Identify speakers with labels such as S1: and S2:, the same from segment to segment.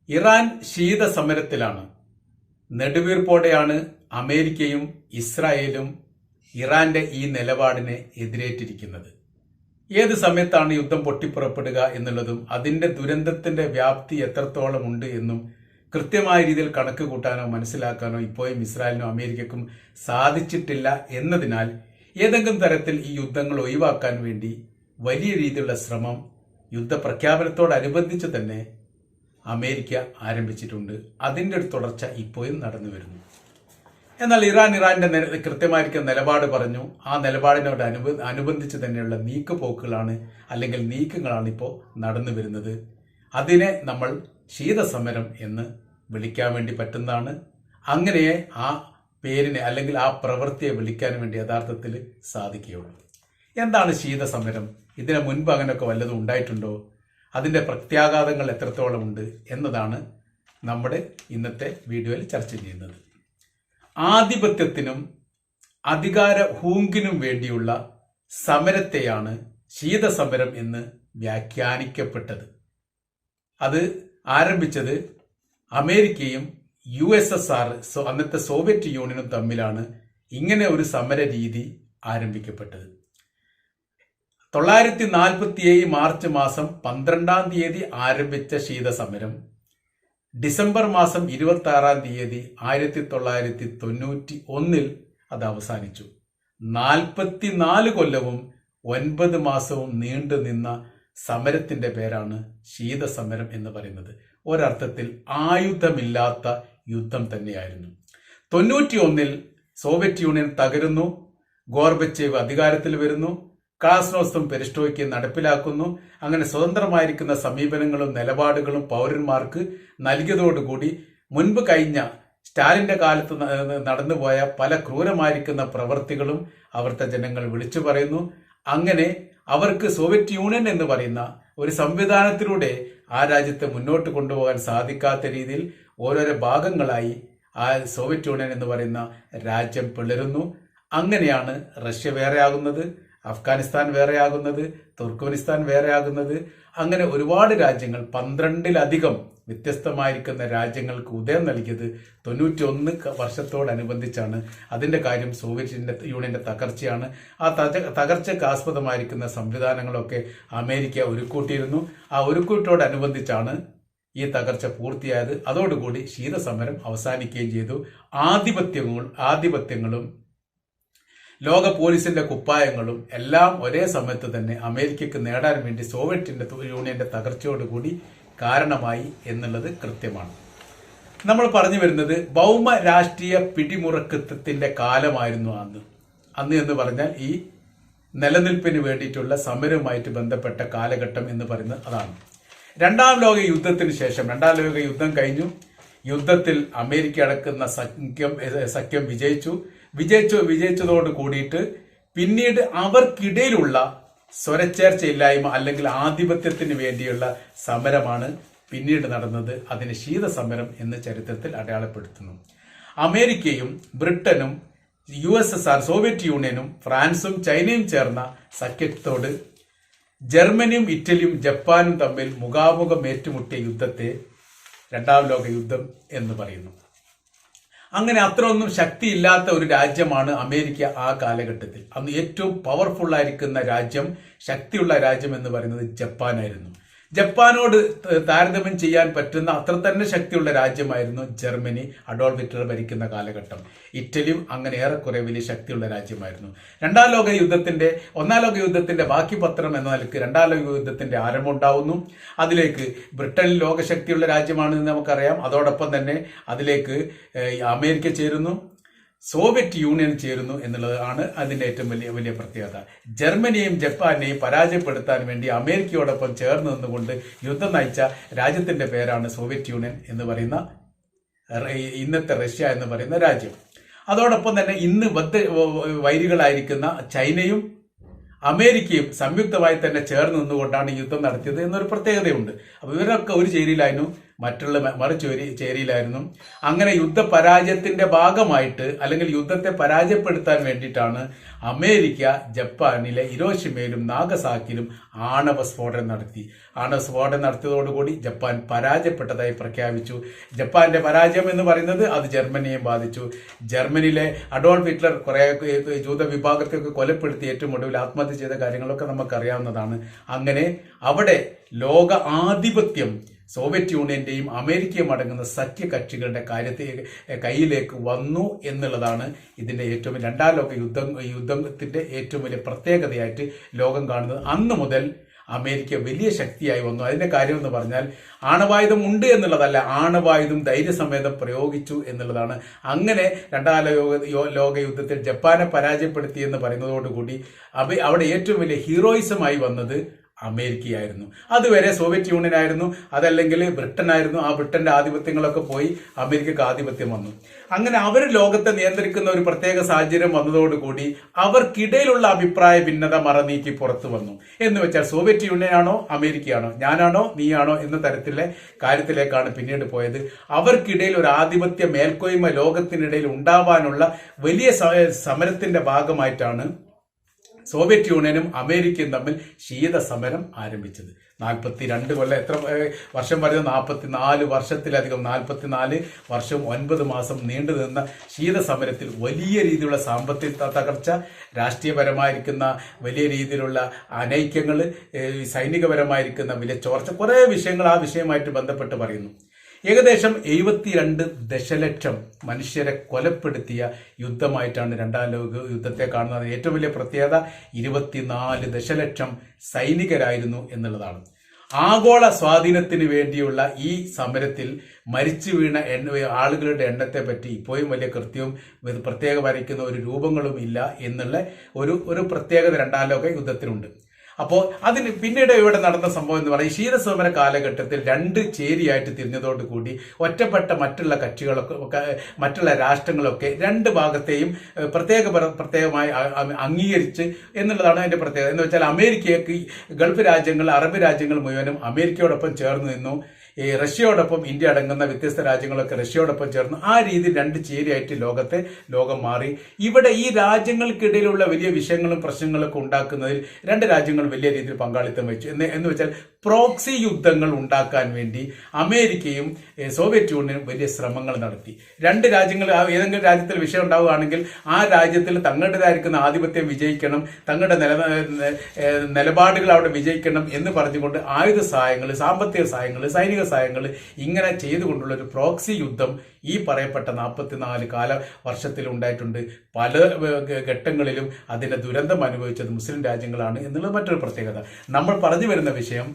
S1: Iran ശീത സമരത്തിലാണ്. നെടുവീർപ്പോടെയാണ് അമേരിക്കയും ഇസ്രായേലും ഇറാന്റെ ഈ നിലപാടിനെ എതിരേറ്റിരിക്കുന്നത്. ഏത് സമയത്താണ് യുദ്ധം പൊട്ടിപ്പുറപ്പെടുക എന്നുള്ളതും അതിന്റെ ദുരന്തത്തിന്റെ വ്യാപ്തി എത്രത്തോളം ഉണ്ട് എന്നും കൃത്യമായ രീതിയിൽ കണക്ക് കൂട്ടാനോ മനസ്സിലാക്കാനോ ഇപ്പോഴും ഇസ്രായേലിനും അമേരിക്കക്കും സാധിച്ചിട്ടില്ല എന്നതിനാൽ ഏതെങ്കിലും തരത്തിൽ ഈ യുദ്ധങ്ങൾ ഒഴിവാക്കാൻ വേണ്ടി വലിയ രീതിയിലുള്ള ശ്രമം യുദ്ധപ്രഖ്യാപനത്തോടനുബന്ധിച്ച് തന്നെ അമേരിക്ക ആരംഭിച്ചിട്ടുണ്ട്. അതിൻ്റെ ഒരു തുടർച്ച ഇപ്പോഴും നടന്നു വരുന്നു. എന്നാൽ ഇറാന്റെ കൃത്യമായിരിക്കുന്ന നിലപാട് പറഞ്ഞു. ആ നിലപാടിനോട് അനുബന്ധിച്ച് തന്നെയുള്ള നീക്കുപോക്കുകളാണ് അല്ലെങ്കിൽ നീക്കങ്ങളാണ് ഇപ്പോൾ നടന്നു വരുന്നത്. അതിനെ നമ്മൾ ശീതസമരം എന്ന് വിളിക്കാൻ വേണ്ടി പറ്റുന്നതാണ്. അങ്ങനെ ആ പേരിനെ അല്ലെങ്കിൽ ആ പ്രവൃത്തിയെ വിളിക്കാൻ വേണ്ടി യഥാർത്ഥത്തിൽ സാധിക്കുകയുള്ളൂ. എന്താണ് ശീതസമരം? ഇതിനു മുൻപ് അങ്ങനെയൊക്കെ വല്ലതും ഉണ്ടായിട്ടുണ്ടോ? അതിന്റെ പ്രത്യാഘാതങ്ങൾ എത്രത്തോളം ഉണ്ട് എന്നതാണ് നമ്മുടെ ഇന്നത്തെ വീഡിയോയിൽ ചർച്ച ചെയ്യുന്നത്. ആധിപത്യത്തിനും അധികാര ഹൂങ്കിനും വേണ്ടിയുള്ള സമരത്തെയാണ് ശീതസമരം എന്ന് വ്യാഖ്യാനിക്കപ്പെട്ടത്. അത് ആരംഭിച്ചത് അമേരിക്കയും USSR അന്നത്തെ സോവിയറ്റ് യൂണിയനും തമ്മിലാണ് ഇങ്ങനെ ഒരു സമര രീതി ആരംഭിക്കപ്പെട്ടത്. 1947 മാർച്ച് മാസം 12-ാം തീയതി ആരംഭിച്ച ശീതസമരം ഡിസംബർ മാസം 26-ാം തീയതി 1991 അത് അവസാനിച്ചു. 44 കൊല്ലവും 9 മാസവും നീണ്ടു നിന്ന സമരത്തിന്റെ പേരാണ് ശീതസമരം എന്ന് പറയുന്നത്. ഒരർത്ഥത്തിൽ ആയുധമില്ലാത്ത യുദ്ധം തന്നെയായിരുന്നു. 91 സോവിയറ്റ് യൂണിയൻ തകരുന്നു. ഗോർബച്ചേവ് അധികാരത്തിൽ വരുന്നു. ക്ലാസ്നോസ്തും പെരിസ്ട്രോയ്ക്കും നടപ്പിലാക്കുന്നു. അങ്ങനെ സ്വതന്ത്രമായിരിക്കുന്ന സമീപനങ്ങളും നിലപാടുകളും പൗരന്മാർക്ക് നൽകിയതോടുകൂടി മുൻപ് കഴിഞ്ഞ സ്റ്റാലിന്റെ കാലത്ത് നടന്നുപോയ പല ക്രൂരമായിരിക്കുന്ന പ്രവൃത്തികളും അവിടുത്തെ ജനങ്ങൾ വിളിച്ചു പറയുന്നു. അങ്ങനെ അവർക്ക് സോവിയറ്റ് യൂണിയൻ എന്ന് പറയുന്ന ഒരു സംവിധാനത്തിലൂടെ ആ രാജ്യത്തെ മുന്നോട്ട് കൊണ്ടുപോകാൻ സാധിക്കാത്ത രീതിയിൽ ഓരോരോ ഭാഗങ്ങളായി ആ സോവിയറ്റ് യൂണിയൻ എന്ന് പറയുന്ന രാജ്യം പിളരുന്നു. അങ്ങനെയാണ് റഷ്യ വേറെയാകുന്നത്, അഫ്ഗാനിസ്ഥാൻ വേറെയാകുന്നത്, തുർക്ക്മെനിസ്ഥാൻ വേറെയാകുന്നത്. അങ്ങനെ ഒരുപാട് രാജ്യങ്ങൾ 12-ലധികം വ്യത്യസ്തമായിരിക്കുന്ന രാജ്യങ്ങൾക്ക് ഉദയം നൽകിയത് 91 വർഷത്തോടനുബന്ധിച്ചാണ്. അതിന്റെ കാര്യം സോവിയറ്റ് യൂണിയന്റെ തകർച്ചയാണ്. ആ തകർച്ചയ്ക്ക് ആസ്പദമായിരിക്കുന്ന സംവിധാനങ്ങളൊക്കെ അമേരിക്ക ഒരുക്കൂട്ടിയിരുന്നു. ആ ഒരുക്കൂട്ടോടനുബന്ധിച്ചാണ് ഈ തകർച്ച പൂർത്തിയായത്. അതോടുകൂടി ശീതസമരം അവസാനിക്കുകയും ചെയ്തു. ആധിപത്യങ്ങളും ലോക പോലീസിന്റെ കുപ്പായങ്ങളും എല്ലാം ഒരേ സമയത്ത് തന്നെ അമേരിക്കക്ക് നേടാൻ വേണ്ടി സോവിയറ്റ് യൂണിയന്റെ തകർച്ചയോടുകൂടി കാരണമായി എന്നുള്ളത് കൃത്യമാണ്. നമ്മൾ പറഞ്ഞു വരുന്നത് ഭൗമ രാഷ്ട്രീയ പിടിമുറക്കത്തിന്റെ കാലമായിരുന്നു അന്ന് എന്ന് പറഞ്ഞാൽ ഈ നിലനിൽപ്പിന് വേണ്ടിയിട്ടുള്ള സമരവുമായിട്ട് ബന്ധപ്പെട്ട കാലഘട്ടം എന്ന് പറയുന്നത് അതാണ്. രണ്ടാം ലോക യുദ്ധത്തിന് ശേഷം, രണ്ടാം ലോക യുദ്ധം കഴിഞ്ഞു. യുദ്ധത്തിൽ അമേരിക്ക അടക്കുന്ന സഖ്യം വിജയിച്ചതോട് കൂടിയിട്ട് പിന്നീട് അവർക്കിടയിലുള്ള സ്വരച്ചേർച്ചയില്ലായ്മ അല്ലെങ്കിൽ ആധിപത്യത്തിന് വേണ്ടിയുള്ള സമരമാണ് പിന്നീട് നടന്നത്. അതിന് ശീതസമരം എന്ന് ചരിത്രത്തിൽ അടയാളപ്പെടുത്തുന്നു. അമേരിക്കയും ബ്രിട്ടനും USSR സോവിയറ്റ് യൂണിയനും ഫ്രാൻസും ചൈനയും ചേർന്ന സഖ്യത്തോട് ജർമ്മനിയും ഇറ്റലിയും ജപ്പാനും തമ്മിൽ മുഖാമുഖം ഏറ്റുമുട്ടിയ യുദ്ധത്തെ രണ്ടാം ലോക യുദ്ധം എന്ന് പറയുന്നു. അങ്ങനെ അത്രയൊന്നും ശക്തിയില്ലാത്ത ഒരു രാജ്യമാണ് അമേരിക്ക ആ കാലഘട്ടത്തിൽ. അന്ന് ഏറ്റവും പവർഫുൾ ആയിരിക്കുന്ന രാജ്യം, ശക്തിയുള്ള രാജ്യം എന്ന് പറയുന്നത് ജപ്പാനായിരുന്നു. ജപ്പാനോട് താരതമ്യം ചെയ്യാൻ പറ്റുന്ന അത്ര തന്നെ ശക്തിയുള്ള രാജ്യമായിരുന്നു ജർമ്മനി, അഡോൾഫ് ഹിറ്റ്ലർ ഭരിക്കുന്ന കാലഘട്ടം. ഇറ്റലിയും അങ്ങനെ ഏറെക്കുറെ വലിയ ശക്തിയുള്ള രാജ്യമായിരുന്നു. ഒന്നാം ലോക യുദ്ധത്തിന്റെ ബാക്കി പത്രം എന്ന നിലയ്ക്ക് രണ്ടാം ലോക യുദ്ധത്തിന്റെ ആരംഭം ഉണ്ടാവുന്നു. അതിലേക്ക് ബ്രിട്ടൻ ലോകശക്തിയുള്ള രാജ്യമാണെന്ന് നമുക്കറിയാം. അതോടൊപ്പം തന്നെ അതിലേക്ക് അമേരിക്ക ചേരുന്നു, സോവിയറ്റ് യൂണിയൻ ചേരുന്നു എന്നുള്ളതാണ് അതിന്റെ ഏറ്റവും വലിയ പ്രത്യേകത. ജർമ്മനിയെയും ജപ്പാനെയും പരാജയപ്പെടുത്താൻ വേണ്ടി അമേരിക്കയോടൊപ്പം ചേർന്ന് നിന്നുകൊണ്ട് യുദ്ധം നയിച്ച രാജ്യത്തിന്റെ പേരാണ് സോവിയറ്റ് യൂണിയൻ എന്ന് പറയുന്ന ഇന്നത്തെ റഷ്യ എന്ന് പറയുന്ന രാജ്യം. അതോടൊപ്പം തന്നെ ഇന്ന് വൈരികളായിരിക്കുന്ന ചൈനയും അമേരിക്കയും സംയുക്തമായി തന്നെ ചേർന്ന് നിന്നുകൊണ്ടാണ് യുദ്ധം നടത്തിയത് എന്നൊരു പ്രത്യേകതയുണ്ട്. അപ്പൊ ഇവരൊക്കെ ഒരു ചേരിയിലായിരുന്നു. ചേരിയിലായിരുന്നു. അങ്ങനെ യുദ്ധ പരാജയത്തിന്റെ ഭാഗമായിട്ട് അല്ലെങ്കിൽ യുദ്ധത്തെ പരാജയപ്പെടുത്താൻ വേണ്ടിയിട്ടാണ് അമേരിക്ക ജപ്പാനിലെ ഹിരോഷിമയിലും നാഗസാക്കിയിലും ആണവ സ്ഫോടനം നടത്തിയതോടുകൂടി ജപ്പാൻ പരാജയപ്പെട്ടതായി പ്രഖ്യാപിച്ചു. ജപ്പാന്റെ പരാജയം എന്ന് പറയുന്നത് അത് ജർമ്മനിയെ ബാധിച്ചു. ജർമ്മനിയിലെ അഡോൾഫ് ഹിറ്റ്ലർ കുറെ ജൂത വിഭാഗത്തെയൊക്കെ കൊലപ്പെടുത്തി ഏറ്റവും ഒടുവിൽ ആത്മഹത്യ ചെയ്ത കാര്യങ്ങളൊക്കെ നമുക്കറിയാവുന്നതാണ്. അങ്ങനെ അവിടെ ലോക ആധിപത്യം സോവിയറ്റ് യൂണിയന്റെയും അമേരിക്കയും അടങ്ങുന്ന സഖ്യകക്ഷികളുടെ കയ്യിലേക്ക് വന്നു എന്നുള്ളതാണ് ഇതിന്റെ ഏറ്റവും രണ്ടാം ലോക യുദ്ധത്തിന്റെ ഏറ്റവും വലിയ പ്രത്യേകതയായിട്ട് ലോകം കാണുന്നത്. അന്ന് മുതൽ അമേരിക്ക വലിയ ശക്തിയായി വന്നു. അതിന്റെ കാര്യം എന്ന് പറഞ്ഞാൽ ആണവായുധം ഉണ്ട് എന്നുള്ളതല്ല, ആണവായുധം ധൈര്യസമേതം പ്രയോഗിച്ചു എന്നുള്ളതാണ്. അങ്ങനെ രണ്ടാം ലോക യുദ്ധത്തിൽ ജപ്പാനെ പരാജയപ്പെടുത്തി എന്ന് പറയുന്നതോടുകൂടി അവിടെ ഏറ്റവും വലിയ ഹീറോയിസമായി വന്നത് അമേരിക്കയായിരുന്നു. അതുവരെ സോവിയറ്റ് യൂണിയൻ ആയിരുന്നു, അതല്ലെങ്കിൽ ബ്രിട്ടൻ ആയിരുന്നു. ആ ബ്രിട്ടന്റെ ആധിപത്യങ്ങളൊക്കെ പോയി അമേരിക്കക്ക് ആധിപത്യം വന്നു. അങ്ങനെ അവർ ലോകത്തെ നിയന്ത്രിക്കുന്ന ഒരു പ്രത്യേക സാഹചര്യം വന്നതോടുകൂടി അവർക്കിടയിലുള്ള അഭിപ്രായ ഭിന്നത മറനീക്കി പുറത്തു വന്നു. എന്ന് വെച്ചാൽ സോവിയറ്റ് യൂണിയൻ ആണോ അമേരിക്കയാണോ, ഞാനാണോ നീയാണോ എന്ന തരത്തിലെ കാര്യത്തിലേക്കാണ് പിന്നീട് പോയത്. അവർക്കിടയിൽ ഒരു ആധിപത്യ മേൽക്കോയ്മ ലോകത്തിനിടയിൽ ഉണ്ടാവാനുള്ള വലിയ സമരത്തിന്റെ ഭാഗമായിട്ടാണ് സോവിയറ്റ് യൂണിയനും അമേരിക്കയും തമ്മിൽ ശീതസമരം ആരംഭിച്ചത്. 42 കൊല്ലം, എത്ര വർഷം പറയുന്നത്, 44 വർഷത്തിലധികം, 44 വർഷം 9 മാസം നീണ്ടു നിന്ന ശീതസമരത്തിൽ വലിയ രീതിയിലുള്ള സാമ്പത്തിക തകർച്ച, രാഷ്ട്രീയപരമായിരിക്കുന്ന വലിയ രീതിയിലുള്ള അനൈക്യങ്ങൾ, സൈനികപരമായിരിക്കുന്ന വലിയ ചോർച്ച, കുറേ വിഷയങ്ങൾ ആ വിഷയമായിട്ട് ബന്ധപ്പെട്ട് പറയുന്നു. ഏകദേശം 72 ദശലക്ഷം മനുഷ്യരെ കൊലപ്പെടുത്തിയ യുദ്ധമായിട്ടാണ് രണ്ടാം ലോക യുദ്ധത്തെ കാണുന്നത്. ഏറ്റവും വലിയ പ്രത്യേകത 24 ദശലക്ഷം സൈനികരായിരുന്നു എന്നുള്ളതാണ്. ആഗോള സ്വാധീനത്തിന് വേണ്ടിയുള്ള ഈ സമരത്തിൽ മരിച്ചു വീണ ആളുകളുടെ എണ്ണത്തെ പറ്റി ഇപ്പോഴും വലിയ കൃത്യവും പ്രത്യേക വരയ്ക്കുന്ന ഒരു രൂപങ്ങളും ഇല്ല എന്നുള്ള ഒരു പ്രത്യേകത രണ്ടാം ലോക യുദ്ധത്തിനുണ്ട്. അപ്പോൾ അതിന് പിന്നീട് ഇവിടെ നടന്ന സംഭവം എന്ന് പറയുന്നത് ശീതസമര കാലഘട്ടത്തിൽ 2 ചേരിയായിട്ട് തിരിഞ്ഞതോടുകൂടി ഒറ്റപ്പെട്ട മറ്റുള്ള കക്ഷികളൊക്കെ മറ്റുള്ള രാഷ്ട്രങ്ങളൊക്കെ 2 ഭാഗത്തെയും പ്രത്യേകമായി അംഗീകരിച്ച് എന്നുള്ളതാണ് അതിന്റെ പ്രത്യേകത. എന്ന് വെച്ചാൽ അമേരിക്കയ്ക്ക് ഗൾഫ് രാജ്യങ്ങൾ, അറബ് രാജ്യങ്ങൾ മുഴുവനും അമേരിക്കയോടൊപ്പം ചേർന്ന് നിന്നു. ഈ റഷ്യയോടൊപ്പം ഇന്ത്യ അടങ്ങുന്ന വ്യത്യസ്ത രാജ്യങ്ങളൊക്കെ റഷ്യയോടൊപ്പം ചേർന്നു. ആ രീതിയിൽ 2 ചേരിയായിട്ട് ലോകം മാറി. ഇവിടെ ഈ രാജ്യങ്ങൾക്കിടയിലുള്ള വലിയ വിഷയങ്ങളും പ്രശ്നങ്ങളൊക്കെ ഉണ്ടാക്കുന്നതിൽ 2 രാജ്യങ്ങൾ വലിയ രീതിയിൽ പങ്കാളിത്തം വെച്ചു. എന്ന് വെച്ചാൽ പ്രോക്സി യുദ്ധങ്ങൾ ഉണ്ടാക്കാൻ വേണ്ടി അമേരിക്കയും സോവിയറ്റ് യൂണിയനും വലിയ ശ്രമങ്ങൾ നടത്തി. 2 രാജ്യങ്ങൾ ഏതെങ്കിലും രാജ്യത്തിൽ വിഷയം ഉണ്ടാവുകയാണെങ്കിൽ ആ രാജ്യത്തിൽ തങ്ങളുടേതായിരിക്കുന്ന ആധിപത്യം വിജയിക്കണം, തങ്ങളുടെ നിലപാടുകൾ അവിടെ വിജയിക്കണം എന്ന് പറഞ്ഞുകൊണ്ട് ആയുധ സഹായങ്ങൾ, സാമ്പത്തിക സഹായങ്ങൾ, സൈനിക സഹായങ്ങൾ ഇങ്ങനെ ചെയ്തുകൊണ്ടുള്ള ഒരു പ്രോക്സി യുദ്ധം ഈ പറയപ്പെട്ട 44 വർഷത്തിൽ ഉണ്ടായിട്ടുണ്ട്. പല ഘട്ടങ്ങളിലും അതിന്റെ ദുരന്തം അനുഭവിച്ചത് മുസ്ലിം രാജ്യങ്ങളാണ് എന്നുള്ളത് മറ്റൊരു പ്രത്യേകത. നമ്മൾ പറഞ്ഞു വരുന്ന വിഷയം,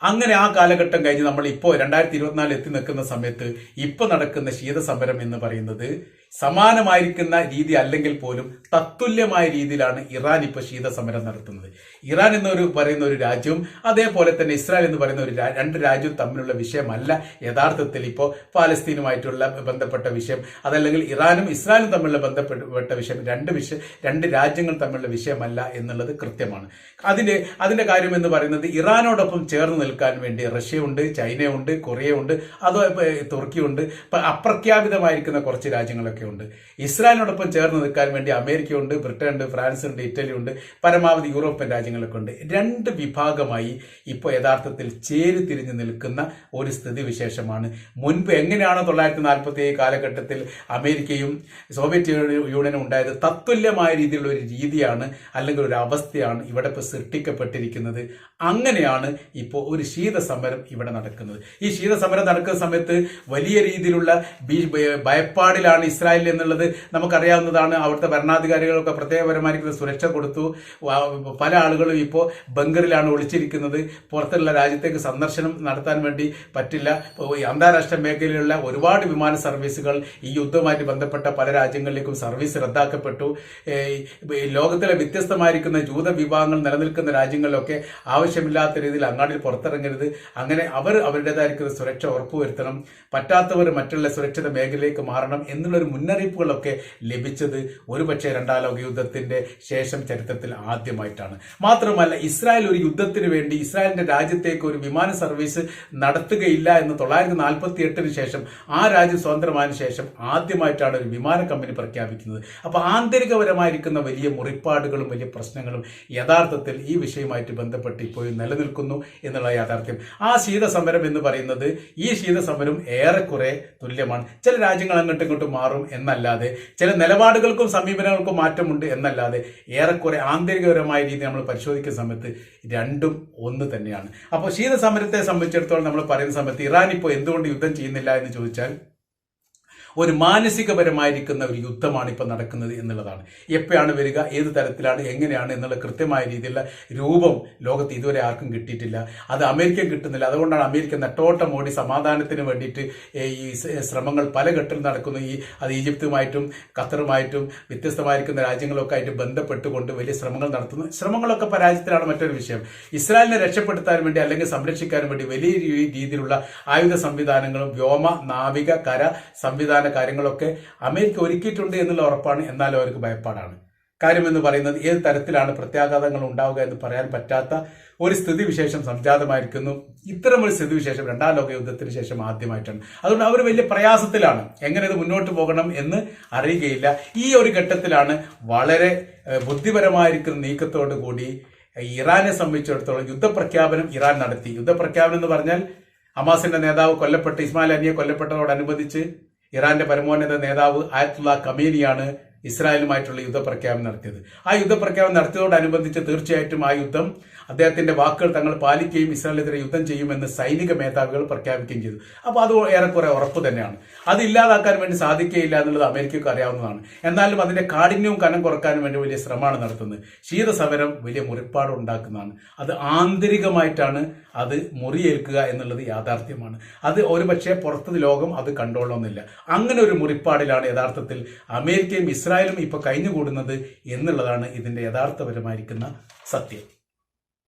S1: അങ്ങനെ ആ കാലഘട്ടം കഴിഞ്ഞ് നമ്മൾ ഇപ്പോൾ 2024 എത്തി നിൽക്കുന്ന സമയത്ത് ഇപ്പൊ നടക്കുന്ന ശീതസമരം എന്ന് പറയുന്നത് സമാനമായിരിക്കുന്ന രീതി അല്ലെങ്കിൽ പോലും തത്തുല്യമായ രീതിയിലാണ് ഇറാൻ ഇപ്പോൾ ശീതസമരം നടത്തുന്നത്. ഇറാൻ എന്നൊരു പറയുന്ന ഒരു രാജ്യവും അതേപോലെ തന്നെ ഇസ്രായേൽ എന്ന് പറയുന്ന ഒരു 2 രാജ്യവും തമ്മിലുള്ള വിഷയമല്ല യഥാർത്ഥത്തിൽ ഇപ്പോൾ പാലസ്തീനുമായിട്ടുള്ള ബന്ധപ്പെട്ട വിഷയം, അതല്ലെങ്കിൽ ഇറാനും ഇസ്രായേലും തമ്മിലുള്ള ബന്ധപ്പെട്ട വിഷയം, 2 രാജ്യങ്ങൾ തമ്മിലുള്ള വിഷയമല്ല എന്നുള്ളത് കൃത്യമാണ്. അതിന്റെ കാര്യം എന്ന് പറയുന്നത് ഇറാനോടൊപ്പം ചേർന്ന് നിൽക്കാൻ വേണ്ടി റഷ്യയുണ്ട്, ചൈനയുണ്ട്, കൊറിയയുണ്ട്, അതോ തുർക്കിയുണ്ട്, അപ്രഖ്യാപിതമായിരിക്കുന്ന കുറച്ച് രാജ്യങ്ങളൊക്കെ ഉണ്ട്. ഇസ്രായേലിനോടൊപ്പം ചേർന്ന് നിൽക്കാൻ വേണ്ടി അമേരിക്കയുണ്ട്, ബ്രിട്ടൻ ഉണ്ട്, ഫ്രാൻസ് ഉണ്ട്, ഇറ്റലി ഉണ്ട്, പരമാവധി യൂറോപ്യൻ രാജ്യങ്ങളൊക്കെ ഉണ്ട്. 2 വിഭാഗമായി ഇപ്പോൾ യഥാർത്ഥത്തിൽ ചേരി തിരിഞ്ഞു നിൽക്കുന്ന ഒരു സ്ഥിതിവിശേഷമാണ്. മുൻപ് എങ്ങനെയാണോ 1947 കാലഘട്ടത്തിൽ അമേരിക്കയും സോവിയറ്റ് യൂണിയനും ഉണ്ടായത്, തത്തുല്യമായ രീതിയിലുള്ള ഒരു രീതിയാണ് അല്ലെങ്കിൽ ഒരു അവസ്ഥയാണ് ഇവിടെ ഇപ്പോൾ സൃഷ്ടിക്കപ്പെട്ടിരിക്കുന്നത്. അങ്ങനെയാണ് ഇപ്പോൾ ഒരു ശീതസമരം ഇവിടെ നടക്കുന്നത്. ഈ ശീതസമരം നടക്കുന്ന സമയത്ത് വലിയ രീതിയിലുള്ള ഭയപ്പാടിലാണ് ഇസ്രായേൽ എന്നുള്ളത് നമുക്കറിയാവുന്നതാണ്. അവിടുത്തെ ഭരണാധികാരികളൊക്കെ പ്രത്യേകപരമായിരിക്കുന്ന സുരക്ഷ കൊടുത്തു. പല ആളുകളും ഇപ്പോൾ ബങ്കറിലാണ് ഒളിച്ചിരിക്കുന്നത്. പുറത്തുള്ള രാജ്യത്തേക്ക് സന്ദർശനം നടത്താൻ വേണ്ടി പറ്റില്ല. അന്താരാഷ്ട്ര മേഖലയിലുള്ള ഒരുപാട് വിമാന സർവീസുകൾ ഈ യുദ്ധവുമായിട്ട് ബന്ധപ്പെട്ട പല രാജ്യങ്ങളിലേക്കും സർവീസ് റദ്ദാക്കപ്പെട്ടു. ലോകത്തിലെ വ്യത്യസ്തമായിരിക്കുന്ന ജൂത വിഭാഗങ്ങൾ നിലനിൽക്കുന്ന രാജ്യങ്ങളിലൊക്കെ ആവശ്യമില്ലാത്ത രീതിയിൽ അങ്ങാടിയിൽ പുറത്തിറങ്ങരുത്. അങ്ങനെ അവരുടേതായിരിക്കുന്ന സുരക്ഷ ഉറപ്പുവരുത്തണം. പറ്റാത്തവർ മറ്റുള്ള സുരക്ഷിത മേഖലയിലേക്ക് മാറണം എന്നുള്ളൊരു മുന്നറിയിപ്പുകളൊക്കെ ലഭിച്ചത് ഒരുപക്ഷെ രണ്ടാം ലോക യുദ്ധത്തിന്റെ ശേഷം ചരിത്രത്തിൽ ആദ്യമായിട്ടാണ്. മാത്രമല്ല ഇസ്രായേൽ ഒരു യുദ്ധത്തിന് വേണ്ടി ഇസ്രായേലിന്റെ രാജ്യത്തേക്ക് ഒരു വിമാന സർവീസ് നടത്തുകയില്ല എന്ന് 1948 ശേഷം ആ രാജ്യം സ്വതന്ത്രമായതിനു ശേഷം ആദ്യമായിട്ടാണ് ഒരു വിമാന കമ്പനി പ്രഖ്യാപിക്കുന്നത്. അപ്പൊ ആന്തരികപരമായിരിക്കുന്ന വലിയ മുറിപ്പാടുകളും വലിയ പ്രശ്നങ്ങളും യഥാർത്ഥത്തിൽ ഈ വിഷയവുമായിട്ട് ബന്ധപ്പെട്ട് ഇപ്പോഴും നിലനിൽക്കുന്നു എന്നുള്ള യാഥാർത്ഥ്യം. ആ ശീതസമരം എന്ന് പറയുന്നത് ഈ ശീതസമരം ഏറെക്കുറെ തുല്യമാണ്. ചില രാജ്യങ്ങൾ അങ്ങോട്ടും ഇങ്ങോട്ടും മാറും എന്നല്ലാതെ, ചില നിലപാടുകൾക്കും സമീപനങ്ങൾക്കും മാറ്റമുണ്ട് എന്നല്ലാതെ ഏറെക്കുറെ ആന്തരികപരമായ രീതി നമ്മൾ പരിശോധിക്കുന്ന സമയത്ത് രണ്ടും ഒന്ന് തന്നെയാണ്. അപ്പോൾ ശീതസമരത്തെ സംബന്ധിച്ചിടത്തോളം നമ്മൾ പറയുന്ന സമയത്ത് ഇറാൻ ഇപ്പോൾ എന്തുകൊണ്ട് യുദ്ധം ചെയ്യുന്നില്ല എന്ന് ചോദിച്ചാൽ ഒരു മാനസികപരമായിരിക്കുന്ന ഒരു യുദ്ധമാണ് ഇപ്പോൾ നടക്കുന്നത് എന്നുള്ളതാണ്. എപ്പോഴാണ് വരിക, ഏത് തരത്തിലാണ്, എങ്ങനെയാണ് എന്നുള്ള കൃത്യമായ രീതിയിലുള്ള രൂപം ലോകത്ത് ഇതുവരെ ആർക്കും കിട്ടിയിട്ടില്ല. അത് അമേരിക്ക കിട്ടുന്നില്ല. അതുകൊണ്ടാണ് അമേരിക്ക നെട്ടോട്ടം ഓടി സമാധാനത്തിന് വേണ്ടിയിട്ട് ഈ ശ്രമങ്ങൾ പല ഘട്ടത്തിൽ നടക്കുന്നു. അത് ഈജിപ്തുമായിട്ടും ഖത്തറുമായിട്ടും വ്യത്യസ്തമായിരിക്കുന്ന രാജ്യങ്ങളൊക്കെ ആയിട്ട് ബന്ധപ്പെട്ടുകൊണ്ട് വലിയ ശ്രമങ്ങൾ നടത്തുന്നു. ശ്രമങ്ങളൊക്കെ പരാജയത്തിലാണ് മറ്റൊരു വിഷയം. ഇസ്രായേലിനെ രക്ഷപ്പെടുത്താൻ വേണ്ടി അല്ലെങ്കിൽ സംരക്ഷിക്കാൻ വേണ്ടി വലിയ രീതിയിലുള്ള ആയുധ സംവിധാനങ്ങളും വ്യോമ നാവിക കര സംവിധാന കാര്യങ്ങളൊക്കെ അമേരിക്ക ഒരുക്കിയിട്ടുണ്ട് എന്നുള്ള ഉറപ്പാണ്. എന്നാലും അവർക്ക് ഭയപ്പാടാണ്. കാര്യമെന്ന് പറയുന്നത് ഏത് തരത്തിലാണ് പ്രത്യാഘാതങ്ങൾ ഉണ്ടാവുക എന്ന് പറയാൻ പറ്റാത്ത ഒരു സ്ഥിതിവിശേഷം സംജാതമായിരിക്കുന്നു. ഇത്തരമൊരു സ്ഥിതിവിശേഷം രണ്ടാം ലോക യുദ്ധത്തിന് ശേഷം ആദ്യമായിട്ടാണ്. അതുകൊണ്ട് അവർ വലിയ പ്രയാസത്തിലാണ്. എങ്ങനെ ഇത് മുന്നോട്ട് പോകണം എന്ന് അറിയുകയില്ല. ഈ ഒരു ഘട്ടത്തിലാണ് വളരെ ബുദ്ധിപരമായിരിക്കുന്ന നീക്കത്തോടു കൂടി ഇറാനെ സംബന്ധിച്ചിടത്തോളം യുദ്ധപ്രഖ്യാപനം ഇറാൻ നടത്തി. യുദ്ധപ്രഖ്യാപനം എന്ന് പറഞ്ഞാൽ ഹമാസിന്റെ നേതാവ് കൊല്ലപ്പെട്ട് ഇസ്മായിൽ ഹനിയെ കൊല്ലപ്പെട്ടതോടനുബന്ധിച്ച് ഇറാന്റെ പരമോന്നത നേതാവ് ആയത്തുള്ള ഖമേനിയാണ് ഇസ്രായേലുമായിട്ടുള്ള യുദ്ധപ്രഖ്യാപനം നടത്തിയത്. ആ യുദ്ധപ്രഖ്യാപനം നടത്തിയതോടനുബന്ധിച്ച് തീർച്ചയായിട്ടും ആ യുദ്ധം അദ്ദേഹത്തിന്റെ വാക്കുകൾ തങ്ങൾ പാലിക്കുകയും ഇസ്രായേലിനെതിരെ യുദ്ധം ചെയ്യുമെന്ന് സൈനിക മേധാവികൾ പ്രഖ്യാപിക്കുകയും ചെയ്തു. അപ്പോൾ അത് ഏറെക്കുറെ ഉറപ്പ് തന്നെയാണ്. അത് ഇല്ലാതാക്കാൻ വേണ്ടി സാധിക്കുകയില്ല എന്നുള്ളത് അമേരിക്കയ്ക്ക് അറിയാവുന്നതാണ്. എന്നാലും അതിന്റെ കാഠിന്യവും കനം കുറക്കാനും വേണ്ടി വലിയ ശ്രമമാണ് നടത്തുന്നത്. ശീതസമരം വലിയ മുറിപ്പാട് ഉണ്ടാക്കുന്നതാണ്. അത് ആന്തരികമായിട്ടാണ് അത് മുറിയേൽക്കുക എന്നുള്ളത് യാഥാർത്ഥ്യമാണ്. അത് ഒരുപക്ഷെ പുറത്ത് ലോകം അത് കണ്ടോളണമെന്നില്ല. അങ്ങനെ ഒരു മുറിപ്പാടിലാണ് യഥാർത്ഥത്തിൽ അമേരിക്കയും ഇസ്രായേലും ഇപ്പൊ കഴിഞ്ഞുകൂടുന്നത് എന്നുള്ളതാണ് ഇതിന്റെ യഥാർത്ഥപരമായിരിക്കുന്ന സത്യം.